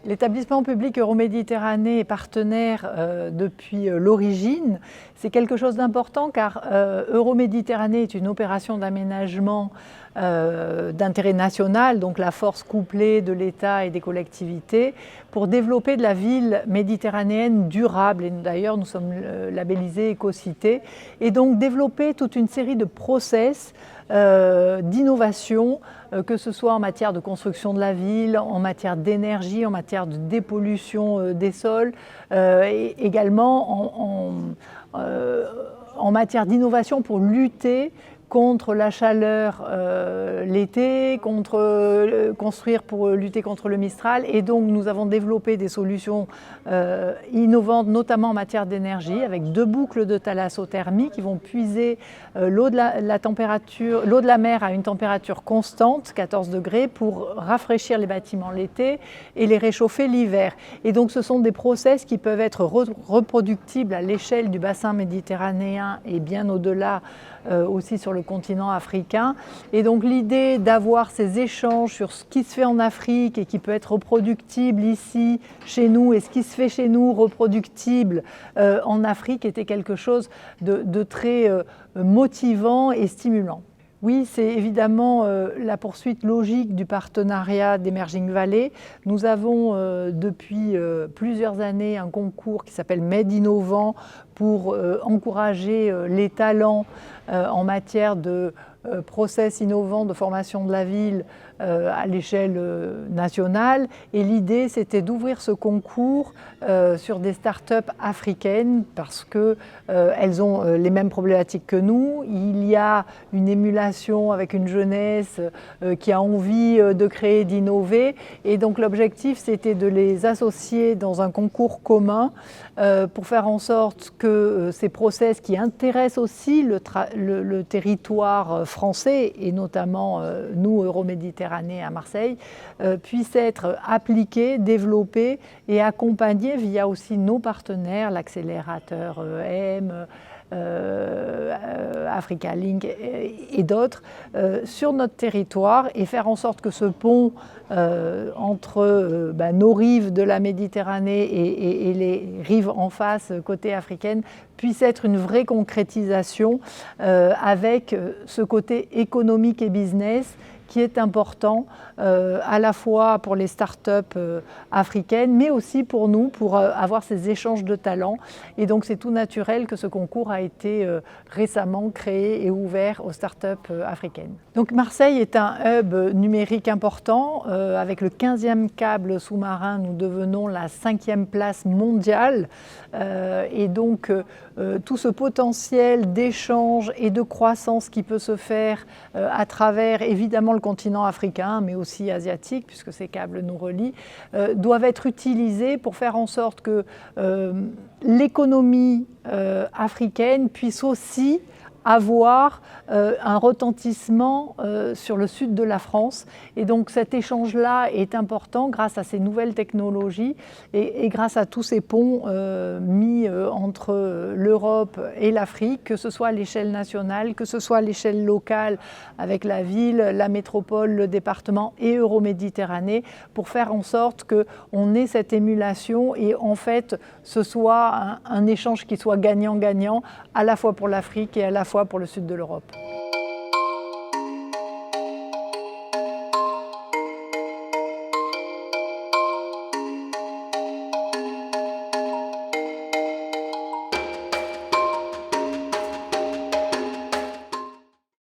L'établissement public Euroméditerranée est partenaire depuis l'origine. C'est quelque chose d'important car Euroméditerranée est une opération d'aménagement d'intérêt national, donc la force couplée de l'État et des collectivités, pour développer de la ville méditerranéenne durable. Et d'ailleurs, nous sommes labellisés Écocité. Et donc développer toute une série de process d'innovation, que ce soit en matière de construction de la ville, en matière d'énergie, en matière de dépollution des sols, et également en matière d'innovation pour lutter contre la chaleur l'été, construire pour lutter contre le Mistral. Et donc nous avons développé des solutions innovantes, notamment en matière d'énergie, avec 2 boucles de thalassothermie qui vont puiser l'eau de la mer à une température constante, 14 degrés, pour rafraîchir les bâtiments l'été et les réchauffer l'hiver. Et donc ce sont des process qui peuvent être reproductibles à l'échelle du bassin méditerranéen et bien au-delà, aussi sur le continent africain. Et donc l'idée d'avoir ces échanges sur ce qui se fait en Afrique et qui peut être reproductible ici, chez nous, et ce qui se fait chez nous, reproductible en Afrique, était quelque chose de très motivant et stimulant. Oui, c'est évidemment la poursuite logique du partenariat d'Emerging Valley. Nous avons depuis plusieurs années un concours qui s'appelle Med Innovant pour encourager les talents en matière de process innovants de formation de la ville à l'échelle nationale. Et l'idée, c'était d'ouvrir ce concours sur des startups africaines parce qu'elles ont les mêmes problématiques que nous. Il y a une émulation avec une jeunesse qui a envie de créer, d'innover. Et donc l'objectif, c'était de les associer dans un concours commun pour faire en sorte que ces process qui intéressent aussi le territoire français, et notamment nous, Euroméditerranée à Marseille, puissent être appliqués, développés et accompagnés via aussi nos partenaires, l'accélérateur EM, Africa Link et d'autres, sur notre territoire, et faire en sorte que ce pont entre nos rives de la Méditerranée et les rives en face, côté africaine, puisse être une vraie concrétisation avec ce côté économique et business qui est important à la fois pour les startups africaines, mais aussi pour nous, pour avoir ces échanges de talents. Et donc c'est tout naturel que ce concours a été récemment créé et ouvert aux startups africaines. Donc Marseille est un hub numérique important. Avec le 15e câble sous-marin, nous devenons la 5e place mondiale. Et donc tout ce potentiel d'échange et de croissance qui peut se faire à travers évidemment le continent africain, mais aussi asiatique, puisque ces câbles nous relient, doivent être utilisés pour faire en sorte que l'économie africaine puisse aussi avoir un retentissement sur le sud de la France. Et donc cet échange-là est important grâce à ces nouvelles technologies et grâce à tous ces ponts mis entre l'Europe et l'Afrique, que ce soit à l'échelle nationale, que ce soit à l'échelle locale avec la ville, la métropole, le département et Euroméditerranée, pour faire en sorte qu'on ait cette émulation et en fait ce soit un échange qui soit gagnant-gagnant à la fois pour l'Afrique et à la fois pour le sud de l'Europe.